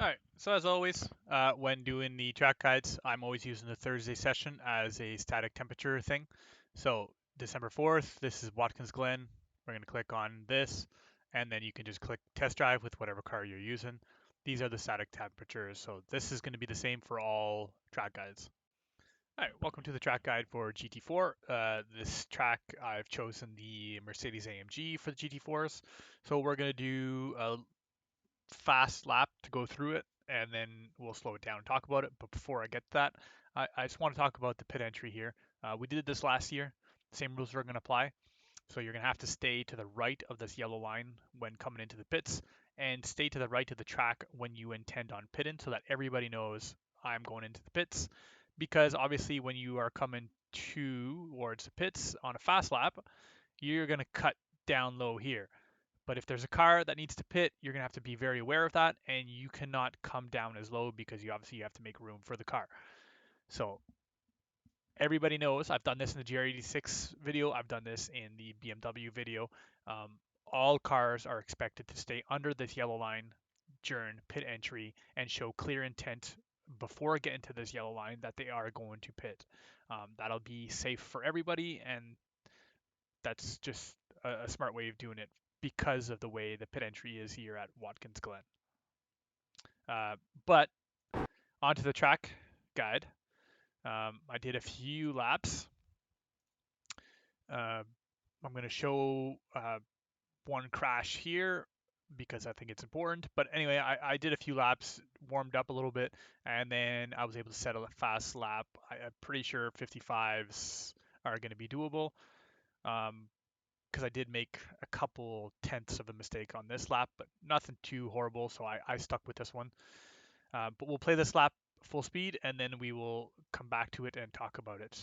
All right, so as always, when doing the track guides, I'm always using the Thursday session as a static temperature thing. So December 4th, this is Watkins Glen. We're going to click on this, and then you can just click test drive with whatever car you're using. These are the static temperatures, so this is going to be the same for all track guides. All right, welcome to the track guide for GT4. This track, I've chosen the Mercedes AMG for the GT4s. So we're going to do a fast lap to go through it, and then we'll slow it down and talk about it. But before I get to that, I just want to talk about the pit entry here. We did this last year. Same rules are going to apply. So you're going to have to stay to the right of this yellow line when coming into the pits, and stay to the right of the track when you intend on pitting, so that everybody knows I'm going into the pits. Because obviously, when you are coming towards the pits on a fast lap, you're going to cut down low here. But if there's a car that needs to pit, you're going to have to be very aware of that, and you cannot come down as low because you obviously have to make room for the car. So everybody knows I've done this in the GR86 video. I've done this in the BMW video. All cars are expected to stay under this yellow line during pit entry and show clear intent before getting to this yellow line that they are going to pit. That'll be safe for everybody, and that's just a smart way of doing it because of the way the pit entry is here at Watkins Glen. But onto the track guide. I did a few laps. I'm going to show one crash here because I think it's important. But anyway, I did a few laps, warmed up a little bit, and then I was able to settle a fast lap. I'm pretty sure 55s are going to be doable. Because I did make a couple tenths of a mistake on this lap, but nothing too horrible, so I stuck with this one. But we'll play this lap full speed, and then we will come back to it and talk about it.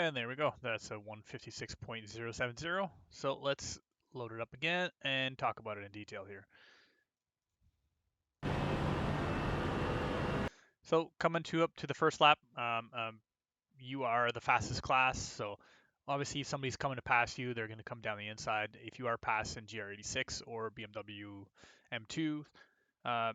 And there we go. That's a 156.070. So let's load it up again and talk about it in detail here. So coming up to the first lap, you are the fastest class. So obviously, if somebody's coming to pass you, they're going to come down the inside. If you are passing GR86 or BMW M2, uh,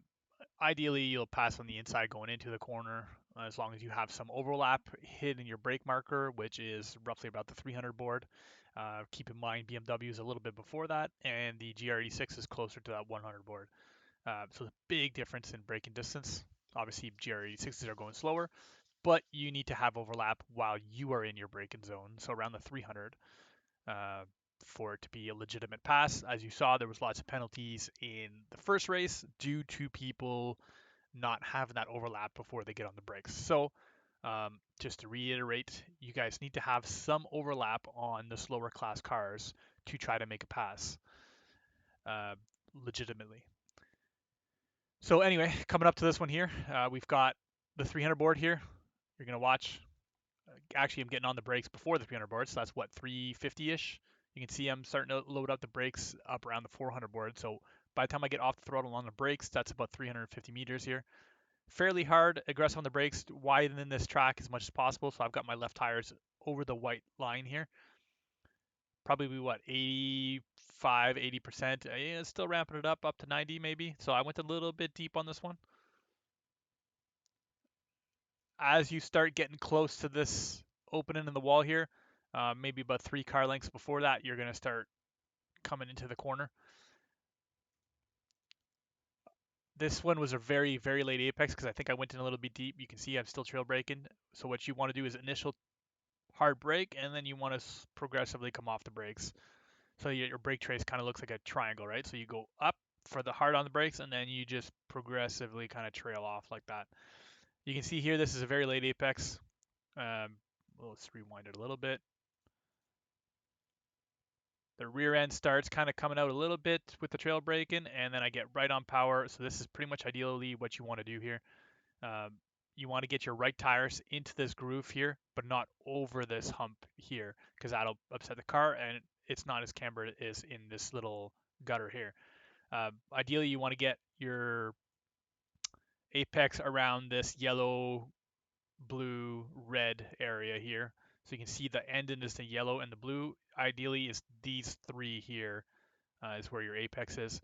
ideally you'll pass on the inside going into the corner, as long as you have some overlap hidden your brake marker, which is roughly about the 300 board. Keep in mind BMW is a little bit before that, and the GR86 is closer to that 100 board. So the big difference in braking distance. Obviously, GR86s are going slower, but you need to have overlap while you are in your braking zone, so around the 300, for it to be a legitimate pass. As you saw, there was lots of penalties in the first race due to people not having that overlap before they get on the brakes. So just to reiterate, you guys need to have some overlap on the slower class cars to try to make a pass uh, legitimately. So anyway, coming up to this one here, we've got the 300 board here. You're going to watch. Actually, I'm getting on the brakes before the 300 board, so that's what, 350-ish? You can see I'm starting to load up the brakes up around the 400 board. So by the time I get off the throttle on the brakes, that's about 350 meters here. Fairly hard, aggressive on the brakes, widen this track as much as possible. So I've got my left tires over the white line here. Probably what, 85, 80%. Yeah, still ramping it up to 90 maybe. So I went a little bit deep on this one. As you start getting close to this opening in the wall here, maybe about 3 car lengths before that, you're going to start coming into the corner. This one was a very, very late apex because I think I went in a little bit deep. You can see I'm still trail braking. So what you want to do is initial hard brake, and then you want to progressively come off the brakes. So your brake trace kind of looks like a triangle, right? So you go up for the hard on the brakes, and then you just progressively kind of trail off like that. You can see here, this is a very late apex. Let's rewind it a little bit. The rear end starts kind of coming out a little bit with the trail braking, and then I get right on power. So this is pretty much ideally what you want to do here. You want to get your right tires into this groove here, but not over this hump here, because that'll upset the car, and it's not as cambered as in this little gutter here. Ideally, you want to get your apex around this yellow, blue, red area here. So you can see the end is the yellow and the blue. Ideally, is these three here is where your apex is,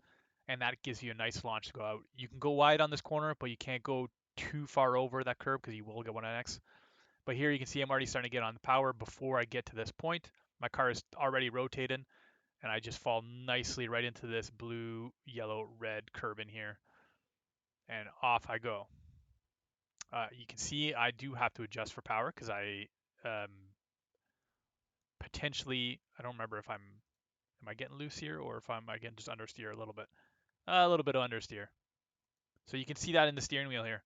and that gives you a nice launch to go out. You can go wide on this corner, but you can't go too far over that curve because you will get 1NX. But here you can see I'm already starting to get on the power before I get to this point. My car is already rotating, and I just fall nicely right into this blue, yellow, red curb in here, and off I go. You can see I do have to adjust for power because I potentially, I don't remember if am I getting loose here or if I getting just understeer a little bit. A little bit of understeer. So you can see that in the steering wheel here.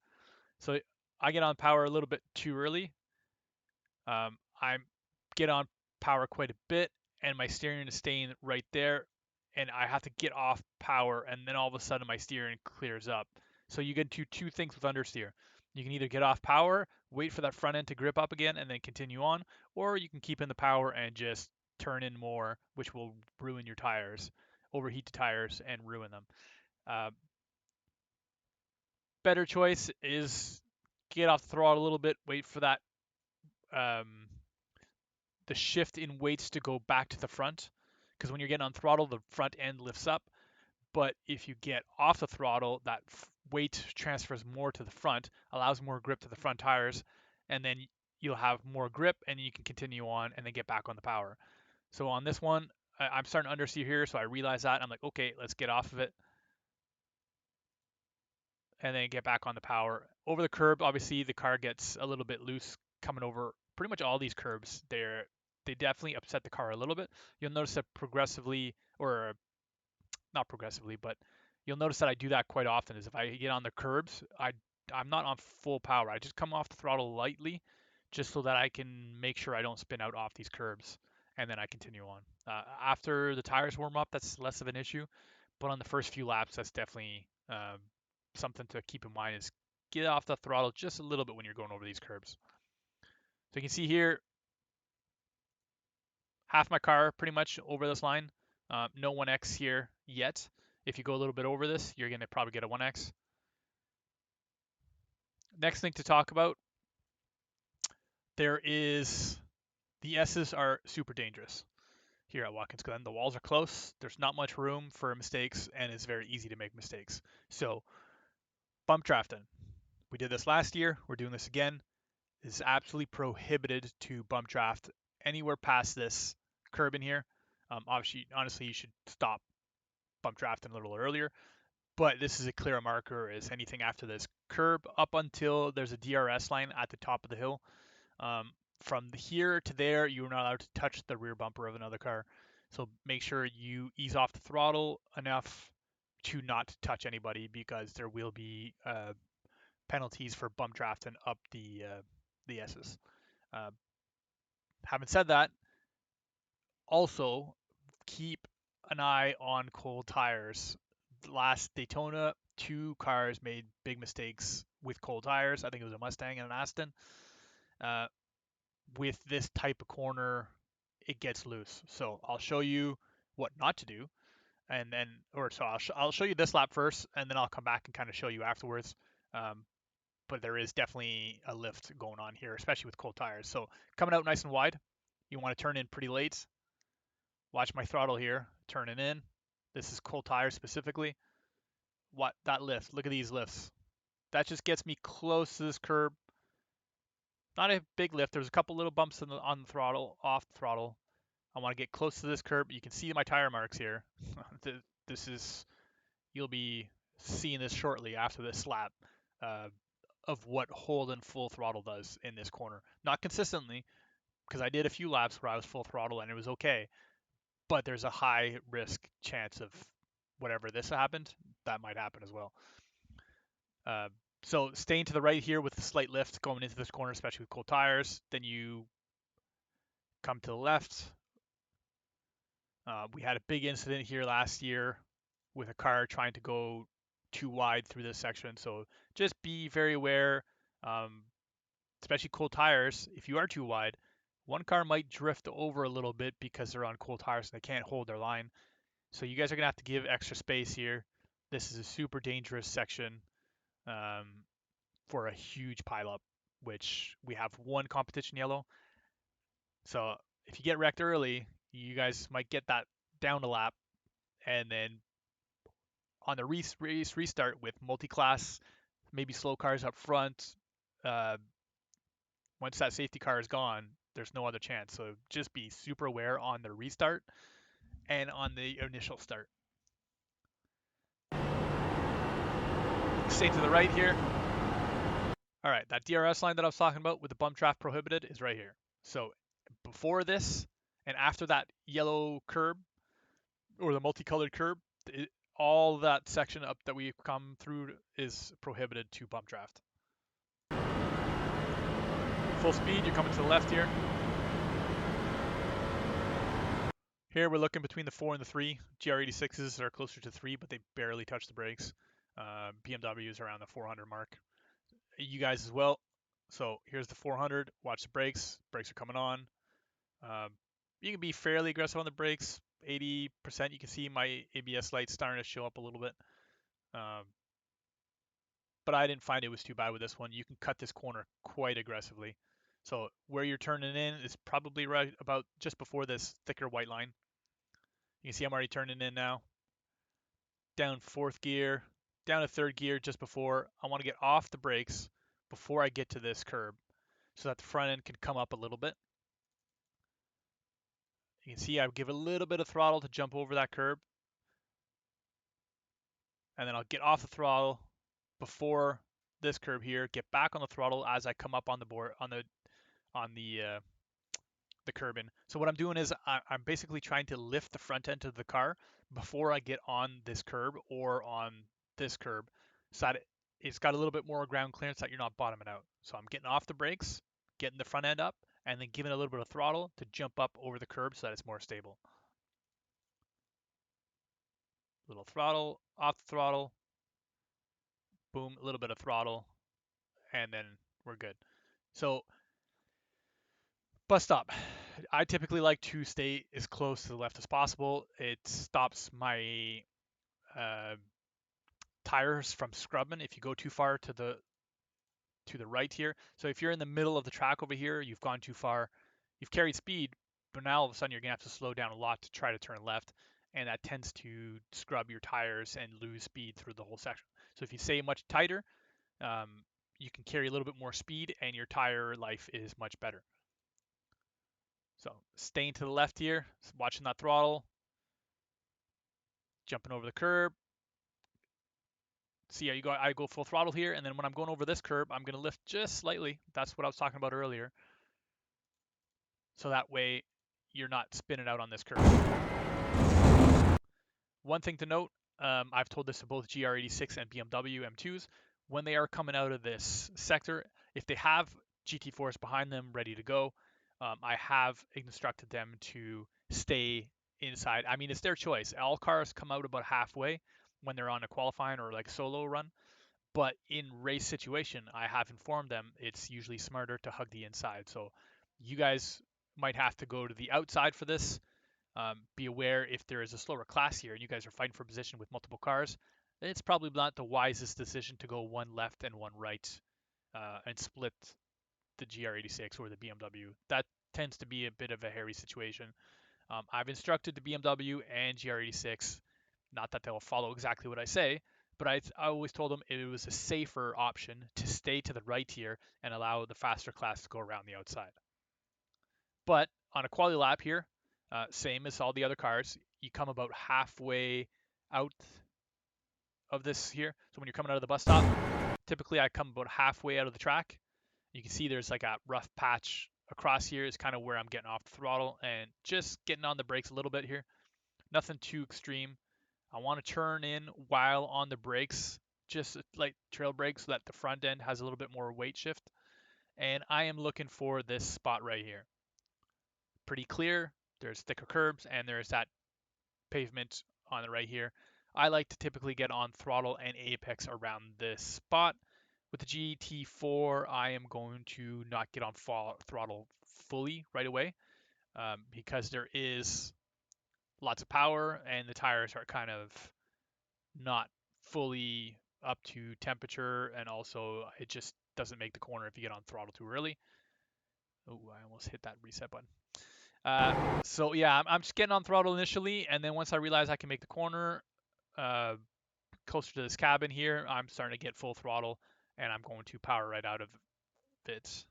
So I get on power a little bit too early. I get on power quite a bit, and my steering is staying right there, and I have to get off power, and then all of a sudden my steering clears up. So you can do two things with understeer. You can either get off power, wait for that front end to grip up again, and then continue on, or you can keep in the power and just turn in more, which will ruin your tires, overheat the tires, and ruin them. Uh, Better choice is get off the throttle a little bit, wait for that um, the shift in weights to go back to the front, because when you're getting on throttle, the front end lifts up. But if you get off the throttle, that weight transfers more to the front, allows more grip to the front tires, and then you'll have more grip, and you can continue on and then get back on the power. So on this one, I'm starting to understeer here, so I realize that. I'm like, okay, let's get off of it and then get back on the power. Over the curb, obviously the car gets a little bit loose coming over pretty much all these curbs. They definitely upset the car a little bit. You'll notice that progressively, or not progressively, but you'll notice that I do that quite often. Is if I get on the curbs, I'm not on full power. I just come off the throttle lightly, just so that I can make sure I don't spin out off these curbs, and then I continue on. After the tires warm up, that's less of an issue, but on the first few laps, that's definitely something to keep in mind. Is get off the throttle just a little bit when you're going over these curbs. So you can see here, half my car pretty much over this line. No 1X here yet. If you go a little bit over this, you're going to probably get a 1X. Next thing to talk about, there is the S's are super dangerous here at Watkins Glen. The walls are close. There's not much room for mistakes, and it's very easy to make mistakes. So bump drafting. We did this last year. We're doing this again. It's absolutely prohibited to bump draft anywhere past this curb in here. Obviously, honestly, you should stop bump drafting a little earlier. But this is a clear marker as anything after this curb up until there's a DRS line at the top of the hill. From here to there, you're not allowed to touch the rear bumper of another car. So make sure you ease off the throttle enough to not touch anybody, because there will be penalties for bump drafting up the S's. Having said that, also keep an eye on cold tires. Last Daytona, 2 cars made big mistakes with cold tires. I think it was a Mustang and an Aston. With this type of corner, it gets loose. So I'll show you what not to do, and then, I'll show you this lap first, and then I'll come back and kind of show you afterwards. But there is definitely a lift going on here, especially with cold tires. So coming out nice and wide, you want to turn in pretty late. Watch my throttle here, turning in. This is cold tires specifically. What that lift? Look at these lifts. That just gets me close to this curb. Not a big lift. There's a couple little bumps on the throttle, off the throttle. I want to get close to this curb. You can see my tire marks here. This is, you'll be seeing this shortly after this lap of what holding full throttle does in this corner. Not consistently, because I did a few laps where I was full throttle and it was okay, but there's a high risk chance of whatever this happened, that might happen as well. So staying to the right here with the slight lift going into this corner, especially with cold tires. Then you come to the left. We had a big incident here last year with a car trying to go too wide through this section. So just be very aware, especially cold tires. If you are too wide, one car might drift over a little bit because they're on cold tires and they can't hold their line. So you guys are going to have to give extra space here. This is a super dangerous section for a huge pileup, which we have one competition yellow. So if you get wrecked early, you guys might get that down a lap, and then on the race restart with multi-class, maybe slow cars up front, once that safety car is gone, there's no other chance. So just be super aware on the restart and on the initial start. Stay to the right here. All right, that DRS line that I was talking about with the bump draft prohibited is right here. So before this and after that yellow curb or the multicolored curb, all that section up that we've come through is prohibited to bump draft. Full speed, you're coming to the left here. Here we're looking between the 4 and the 3. GR86s are closer to 3, but they barely touch the brakes. BMWs around the 400 mark. You guys as well. So here's the 400. Watch the brakes. Brakes are coming on. You can be fairly aggressive on the brakes. 80%. You can see my ABS lights starting to show up a little bit. But I didn't find it was too bad with this one. You can cut this corner quite aggressively. So where you're turning in is probably right about just before this thicker white line. You can see I'm already turning in now. Down 4th gear, down to 3rd gear just before. I want to get off the brakes before I get to this curb so that the front end can come up a little bit. You can see I give a little bit of throttle to jump over that curb. And then I'll get off the throttle before this curb here, get back on the throttle as I come up on the board on the curb in. So what I'm doing is I'm basically trying to lift the front end of the car before I get on this curb or on this curb, so that it's got a little bit more ground clearance that you're not bottoming out. So I'm getting off the brakes, getting the front end up, and then giving a little bit of throttle to jump up over the curb so that it's more stable. Little throttle, off the throttle, boom, a little bit of throttle, and then we're good. So bus stop. I typically like to stay as close to the left as possible. It stops my tires from scrubbing if you go too far to the right here. So if you're in the middle of the track over here, you've gone too far, you've carried speed, but now all of a sudden you're gonna have to slow down a lot to try to turn left, and that tends to scrub your tires and lose speed through the whole section. So if you stay much tighter, you can carry a little bit more speed and your tire life is much better. So staying to the left here, watching that throttle, jumping over the curb. See how you go? I go full throttle here, and then when I'm going over this curb, I'm going to lift just slightly. That's what I was talking about earlier. So that way you're not spinning out on this curb. One thing to note, I've told this to both GR86 and BMW M2s, when they are coming out of this sector, if they have GT4s behind them ready to go, I have instructed them to stay inside. I mean, it's their choice. All cars come out about halfway when they're on a qualifying or like solo run, but in race situation, I have informed them it's usually smarter to hug the inside. So you guys might have to go to the outside for this. Be aware if there is a slower class here and you guys are fighting for position with multiple cars, it's probably not the wisest decision to go one left and one right and split the GR86 or the BMW. That tends to be a bit of a hairy situation. I've instructed the BMW and GR86, not that they'll follow exactly what I say, but I always told them it was a safer option to stay to the right here and allow the faster class to go around the outside. But on a quality lap here, same as all the other cars, you come about halfway out of this here. So when you're coming out of the bus stop, typically I come about halfway out of the track. You can see there's like a rough patch across here is kind of where I'm getting off the throttle and just getting on the brakes a little bit here. Nothing too extreme. I want to turn in while on the brakes, just like trail brakes so that the front end has a little bit more weight shift. And I am looking for this spot right here. Pretty clear. There's thicker curbs and there's that pavement on the right here. I like to typically get on throttle and apex around this spot. With the GT4, I am going to not get on throttle fully right away because there is lots of power and the tires are kind of not fully up to temperature, and also it just doesn't make the corner if you get on throttle too early. Oh, I almost hit that reset button. So yeah, I'm just getting on throttle initially, and then once I realize I can make the corner uh, closer to this cabin here, I'm starting to get full throttle, and I'm going to power right out of it.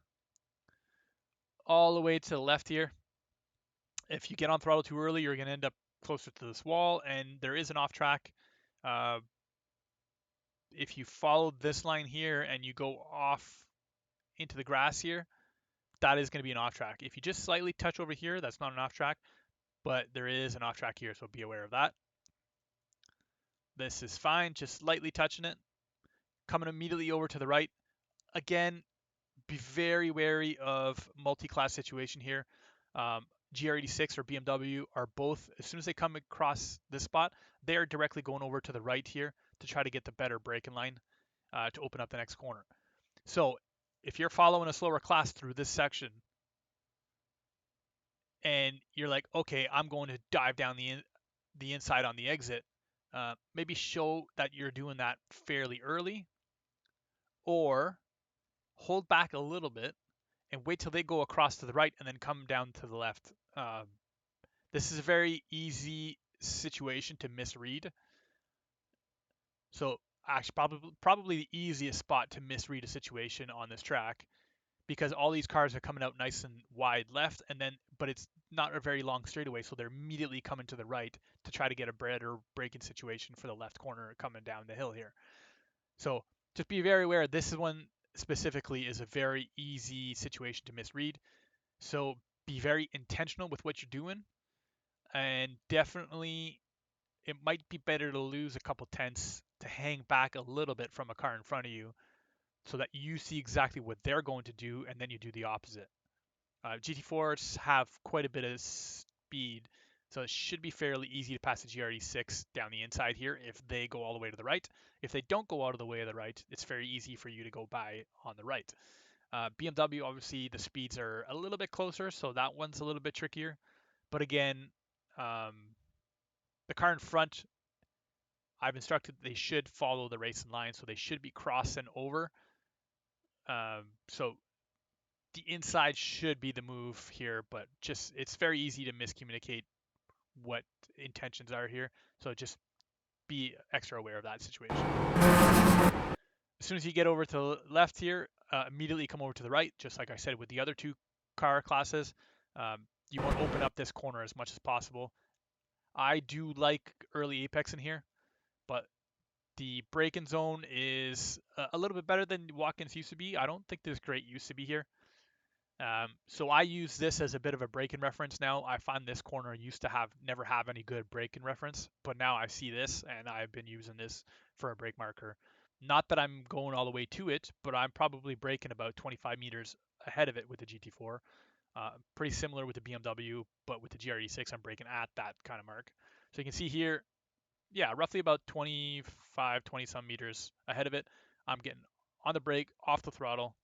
All the way to the left here. If you get on throttle too early, you're going to end up closer to this wall, and there is an off track. Uh, if you follow this line here and you go off into the grass here, that is going to be an off track. If you just slightly touch over here, that's not an off track, but there is an off track here, so be aware of that. This is fine, just slightly touching it. Coming immediately over to the right. Again, be very wary of multi-class situation here. GR86 or BMW are both, as soon as they come across this spot, they are directly going over to the right here to try to get the better braking line to open up the next corner. So if you're following a slower class through this section and you're like, okay, I'm going to dive down the inside on the exit, maybe show that you're doing that fairly early, or hold back a little bit and wait till they go across to the right and then come down to the left. This is a very easy situation to misread. So actually probably the easiest spot to misread a situation on this track, because all these cars are coming out nice and wide left, and then but it's not a very long straightaway, so they're immediately coming to the right to try to get a better braking situation for the left corner coming down the hill here. So just be very aware, this one specifically is a very easy situation to misread. So be very intentional with what you're doing, and definitely it might be better to lose a couple tenths to hang back a little bit from a car in front of you so that you see exactly what they're going to do and then you do the opposite. GT4s have quite a bit of speed, so it should be fairly easy to pass the GR86 down the inside here if they go all the way to the right. If they don't go out of the way of the right, it's very easy for you to go by on the right. BMW, obviously, the speeds are a little bit closer, so that one's a little bit trickier. But again, the car in front, I've instructed they should follow the racing line, so they should be crossing over. So the inside should be the move here, but just it's very easy to miscommunicate what intentions are here. So just be extra aware of that situation. As soon as you get over to the left here, immediately come over to the right, just like I said with the other two car classes. You want to open up this corner as much as possible. I do like early apex in here, but the braking zone is a little bit better than Watkins used to be. I don't think there's great used to be here. So I use this as a bit of a braking reference now. I find this corner used to never have any good braking reference, but now I see this and I've been using this for a brake marker. Not that I'm going all the way to it, but I'm probably braking about 25 meters ahead of it with the GT4. Pretty similar with the BMW, but with the GR86, I'm braking at that kind of mark. So you can see here, yeah, roughly about 25, 20 some meters ahead of it. I'm getting on the brake, off the throttle.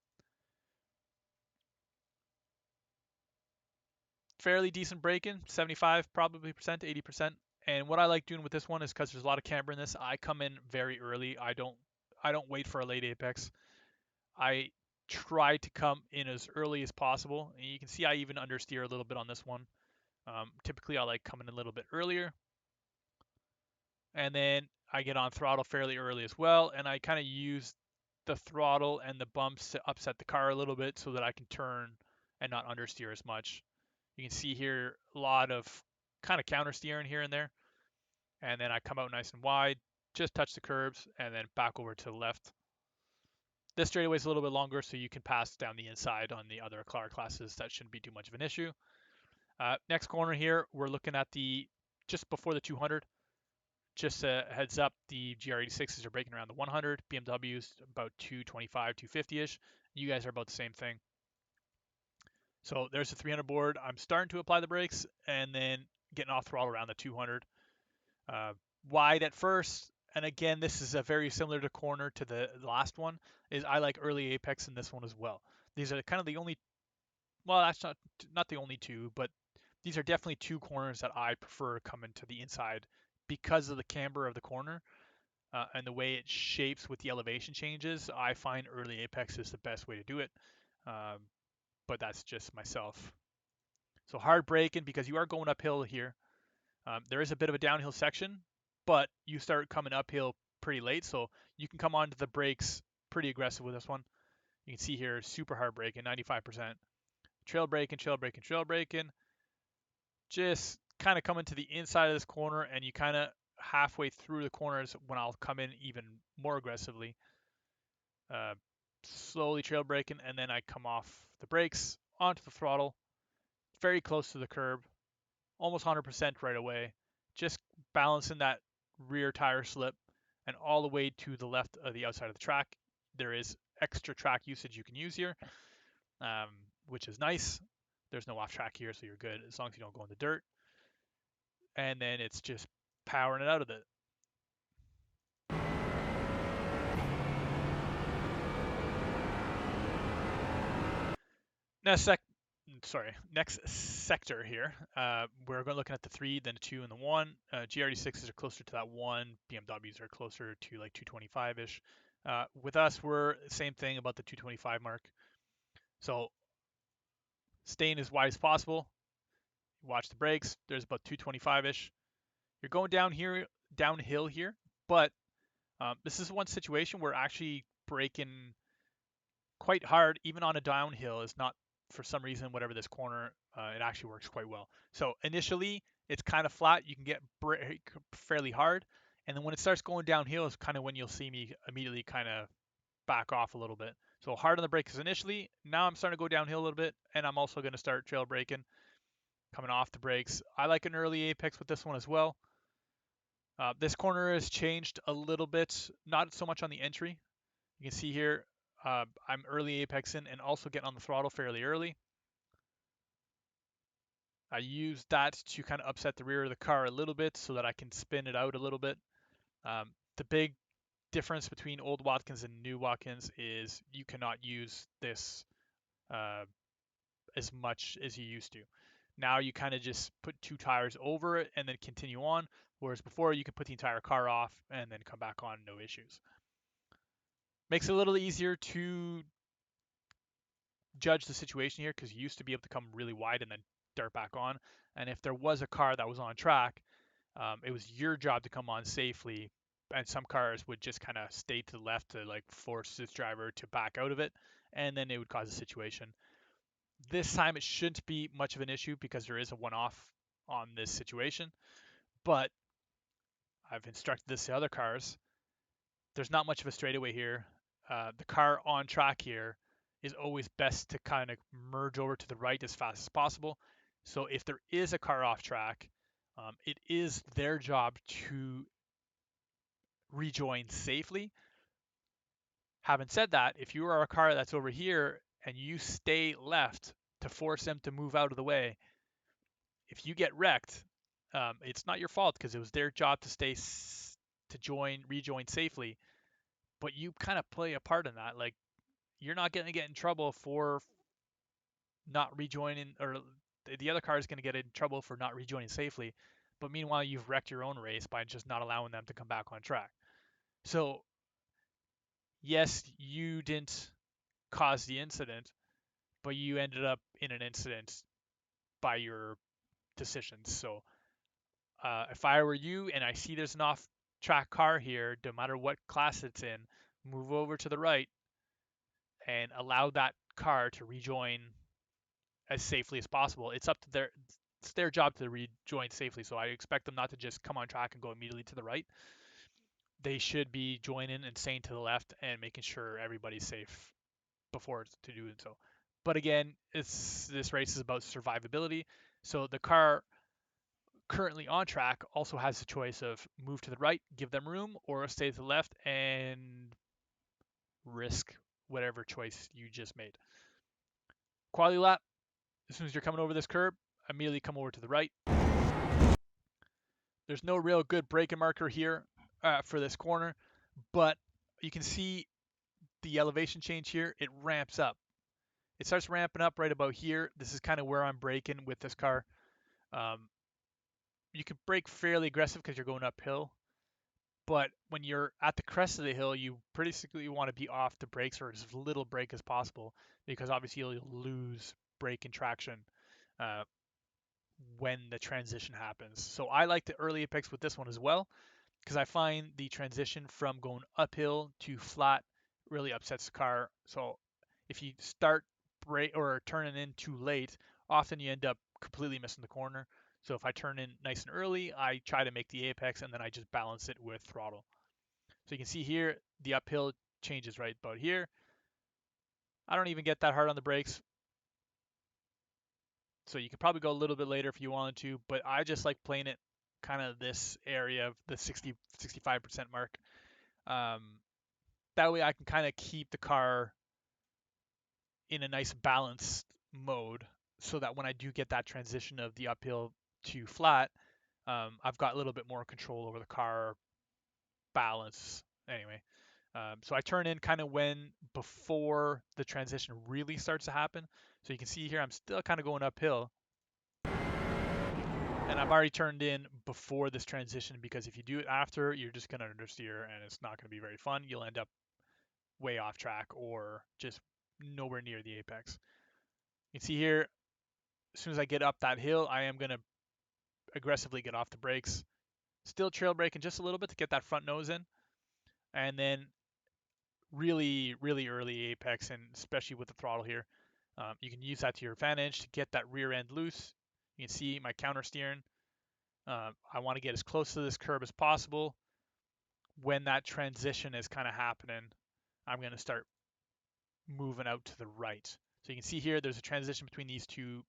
Fairly decent braking, 75 probably percent, 80%. And what I like doing with this one is because there's a lot of camber in this, I come in very early. I don't wait for a late apex. I try to come in as early as possible. And you can see I even understeer a little bit on this one. Typically, I like coming in a little bit earlier. And then I get on throttle fairly early as well. And I kind of use the throttle and the bumps to upset the car a little bit so that I can turn and not understeer as much. You can see here a lot of kind of counter steering here and there. And then I come out nice and wide, just touch the curbs, and then back over to the left. This straightaway is a little bit longer, so you can pass down the inside on the other car classes. That shouldn't be too much of an issue. Next corner here, we're looking at the just before the 200. Just a heads up, the GR86s are braking around the 100. BMWs about 225, 250-ish. You guys are about the same thing. So there's the 300 board. I'm starting to apply the brakes and then getting off throttle around the 200. Wide at first, and again, this is a very similar to corner to the last one, is I like early apex in this one as well. These are kind of the only, well, that's not the only two, but these are definitely two corners that I prefer coming to the inside because of the camber of the corner and the way it shapes with the elevation changes. I find early apex is the best way to do it, um, but that's just myself. So hard braking because you are going uphill here. There is a bit of a downhill section, but you start coming uphill pretty late, so you can come onto the brakes pretty aggressive with this one. You can see here, super hard braking, 95%. Trail braking, trail braking, trail braking. Just kind of coming to the inside of this corner, and you kind of halfway through the corners when I'll come in even more aggressively. Slowly trail braking, and then I come off the brakes onto the throttle, very close to the curb, almost 100% right away, just balancing that rear tire slip and all the way to the left of the outside of the track. There is extra track usage you can use here, um, which is nice. There's no off track here, so you're good as long as you don't go in the dirt. And then it's just powering it out of it. Next next sector here. We're going looking at the 3, then the 2, and the 1. GR86s are closer to that 1. BMWs are closer to like 225-ish. With us, we're same thing about the 225 mark. So staying as wide as possible. Watch the brakes. There's about 225-ish. You're going downhill here, but this is one situation where actually braking quite hard, even on a downhill, is not for some reason, whatever this corner, it actually works quite well. So initially, it's kind of flat. You can get brake fairly hard. And then when it starts going downhill is kind of when you'll see me immediately kind of back off a little bit. So hard on the brakes initially. Now I'm starting to go downhill a little bit, and I'm also going to start trail braking, coming off the brakes. I like an early apex with this one as well. This corner has changed a little bit, not so much on the entry. You can see here, I'm early apexing and also getting on the throttle fairly early. I use that to kind of upset the rear of the car a little bit so that I can spin it out a little bit. The big difference between old Watkins and new Watkins is you cannot use this uh, as much as you used to. Now you kind of just put 2 tires over it and then continue on, whereas before you could put the entire car off and then come back on, no issues. Makes it a little easier to judge the situation here because you used to be able to come really wide and then dart back on. And if there was a car that was on track, it was your job to come on safely. And some cars would just kind of stay to the left to like force this driver to back out of it, and then it would cause a situation. This time it shouldn't be much of an issue because there is a one-off on this situation, but I've instructed this to other cars. There's not much of a straightaway here. The car on track here is always best to kind of merge over to the right as fast as possible. So if there is a car off track, it is their job to rejoin safely. Having said that, if you are a car that's over here and you stay left to force them to move out of the way, if you get wrecked, it's not your fault because it was their job to rejoin safely. But you kind of play a part in that. Like, you're not going to get in trouble for not rejoining, or the other car is going to get in trouble for not rejoining safely. But meanwhile, you've wrecked your own race by just not allowing them to come back on track. So, yes, you didn't cause the incident, but you ended up in an incident by your decisions. So, if I were you and I see there's an off track car here, no matter what class it's in, move over to the right and allow that car to rejoin as safely as possible. It's their job to rejoin safely, so I expect them not to just come on track and go immediately to the right. They should be joining and staying to the left and making sure everybody's safe before to do so. But again, this race is about survivability. So the car currently on track also has the choice of move to the right, give them room, or stay to the left and risk whatever choice you just made. Quality lap, as soon as you're coming over this curb, immediately come over to the right. There's no real good braking marker here for this corner, but you can see the elevation change here. It ramps up. It starts ramping up right about here. This is kind of where I'm braking with this car. You can brake fairly aggressive because you're going uphill, but when you're at the crest of the hill, you basically want to be off the brakes or as little brake as possible, because obviously you'll lose brake and traction uh, when the transition happens. So I like the early apex with this one as well, because I find the transition from going uphill to flat really upsets the car. So if you start brake or turning in too late, often you end up completely missing the corner. So if I turn in nice and early, I try to make the apex and then I just balance it with throttle. So you can see here, the uphill changes right about here. I don't even get that hard on the brakes. So you could probably go a little bit later if you wanted to, but I just like playing it kind of this area of the 65% mark. Um, that way I can kind of keep the car in a nice balanced mode so that when I do get that transition of the uphill to flat, I've got a little bit more control over the car balance. Anyway, so I turn in kind of before the transition really starts to happen. So you can see here I'm still kind of going uphill, and I've already turned in before this transition, because if you do it after, you're just going to understeer and it's not going to be very fun. You'll end up way off track or just nowhere near the apex. You can see here, as soon as I get up that hill, I am going to aggressively get off the brakes. Still trail braking just a little bit to get that front nose in. And then really, really early apex, and especially with the throttle here, you can use that to your advantage to get that rear end loose. You can see my counter steering. I want to get as close to this curb as possible. When that transition is kind of happening, I'm going to start moving out to the right. So you can see here, there's a transition between these two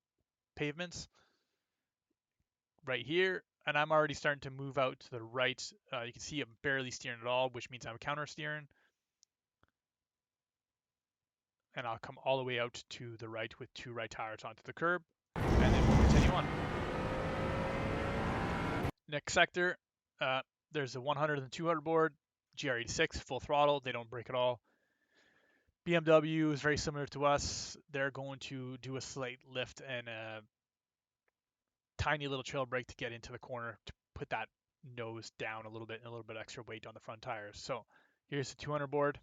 pavements right here, and I'm already starting to move out to the right. You can see I'm barely steering at all, which means I'm counter steering. And I'll come all the way out to the right with two right tires onto the curb, and then we'll continue on. Next sector, there's a 100 and 200 board, GR86, full throttle. They don't brake at all. BMW is very similar to us. They're going to do a slight lift and a tiny little trail brake to get into the corner to put that nose down a little bit and a little bit extra weight on the front tires. So here's the 200 board.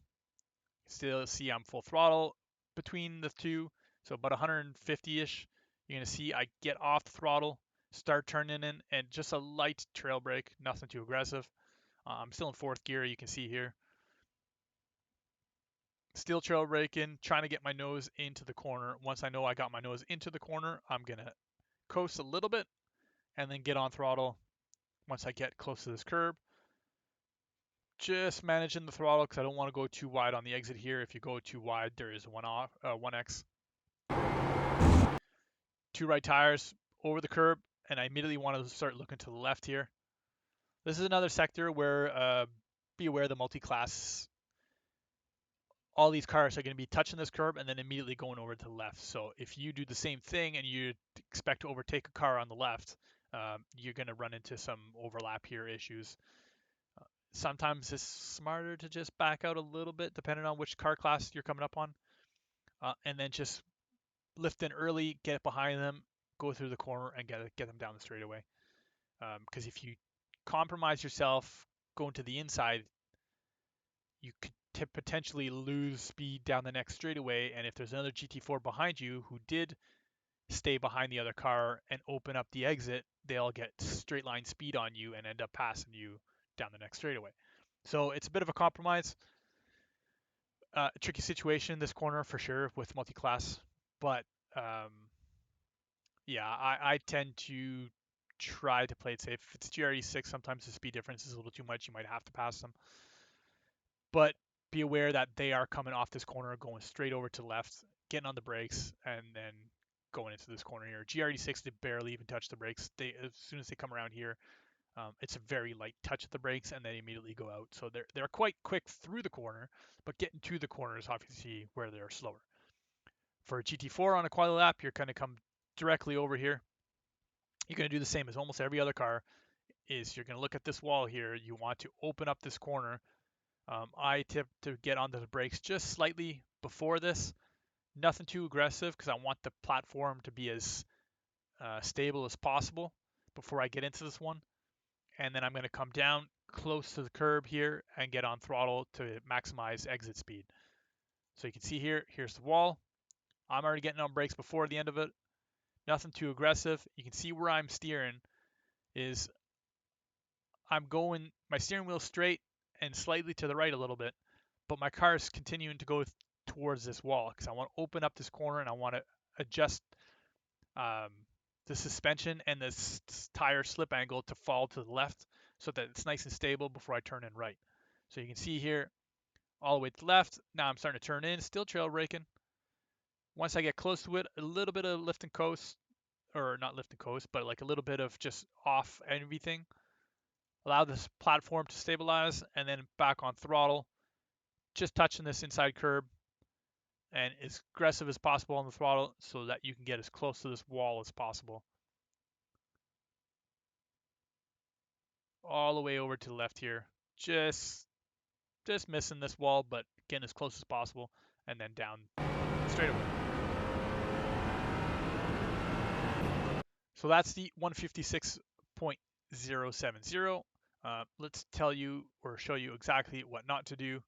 Still see I'm full throttle between the two, so about 150-ish. You're going to see I get off the throttle, start turning in, and just a light trail brake, nothing too aggressive. I'm still in fourth gear, you can see here. Still trail braking, trying to get my nose into the corner. Once I know I got my nose into the corner, I'm going to coast a little bit and then get on throttle once I get close to this curb. Just managing the throttle because I don't want to go too wide on the exit here. If you go too wide, there is 1X. Two right tires over the curb, and I immediately want to start looking to the left here. This is another sector where be aware the multi-class all these cars are going to be touching this curb and then immediately going over to the left. So if you do the same thing and you expect to overtake a car on the left, you're going to run into some overlap here issues. Sometimes it's smarter to just back out a little bit depending on which car class you're coming up on, and then just lift in early, get behind them, go through the corner, and get them down the straightaway. Because if you compromise yourself going to the inside, you could potentially lose speed down the next straightaway. And if there's another GT4 behind you who did stay behind the other car and open up the exit, they'll get straight line speed on you and end up passing you down the next straightaway. So it's a bit of a compromise. Tricky situation this corner for sure with multi-class, but yeah, I tend to try to play it safe. If it's GRE6, sometimes the speed difference is a little too much. You might have to pass them. But be aware that they are coming off this corner, going straight over to the left, getting on the brakes, and then going into this corner here. GRD6, they barely even touch the brakes. As soon as they come around here, it's a very light touch of the brakes, and they immediately go out. So they're quite quick through the corner, but getting to the corner is obviously where they're slower. For a GT4 on a quali lap, you're going to come directly over here. You're going to do the same as almost every other car. Is you're going to look at this wall here. You want to open up this corner. I tip to get onto the brakes just slightly before this. Nothing too aggressive because I want the platform to be as stable as possible before I get into this one. And then I'm going to come down close to the curb here and get on throttle to maximize exit speed. So you can see here, here's the wall. I'm already getting on brakes before the end of it. Nothing too aggressive. You can see where I'm steering is I'm going my steering wheel straight and slightly to the right a little bit, but my car is continuing to go towards this wall because I want to open up this corner and I want to adjust the suspension and the tire slip angle to fall to the left so that it's nice and stable before I turn in right. So you can see here all the way to the left. Now I'm starting to turn in, still trail braking. Once I get close to it, a little bit of lift and coast, or not lift and coast, but like a little bit of just off everything. Allow this platform to stabilize and then back on throttle, just touching this inside curb and as aggressive as possible on the throttle so that you can get as close to this wall as possible. All the way over to the left here, just missing this wall, but getting as close as possible and then down straight away. So that's the 156.070. Let's tell you or show you exactly what not to do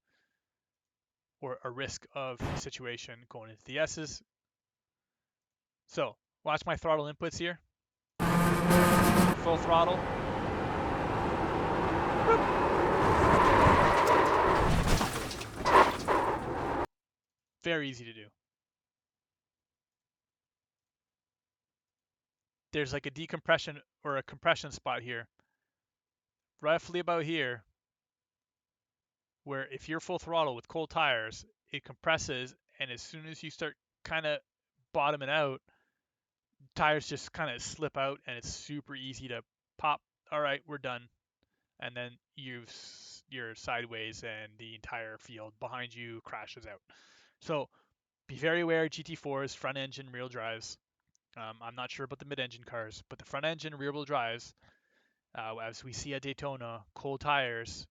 or a risk of situation going into the S's. So watch my throttle inputs here. Full throttle. Very easy to do. There's like a decompression or a compression spot here, roughly about here, where if you're full throttle with cold tires, it compresses, and as soon as you start kind of bottoming out, tires just kind of slip out, and it's super easy to pop. All right, we're done, and then you're sideways, and the entire field behind you crashes out. So be very aware of GT4s, front engine, rear drives. I'm not sure about the mid-engine cars, but the front engine, rear-wheel drives, as we see at Daytona, cold tires,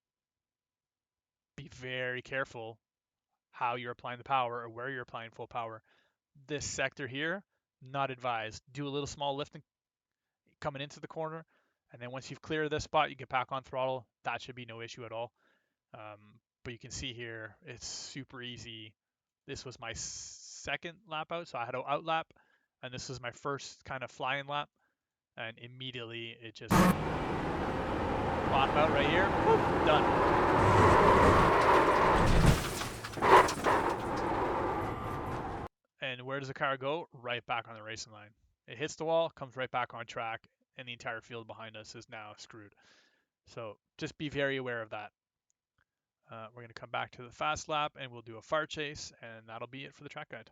be very careful how you're applying the power or where you're applying full power. This sector here, not advised. Do a little small lifting coming into the corner, and then once you've cleared this spot, you get back on throttle. That should be no issue at all. But you can see here, it's super easy. This was my second lap out, so I had to out lap, and this was my first kind of flying lap, and immediately it just bottom out right here, whoop, done. And where does the car go? Right back on the racing line. It hits the wall, comes right back on track, and the entire field behind us is now screwed. So just be very aware of that. We're going to come back to the fast lap, and we'll do a far chase, and that'll be it for the track guide.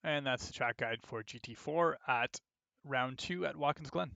And that's the track guide for GT4 at round 2 at Watkins Glen.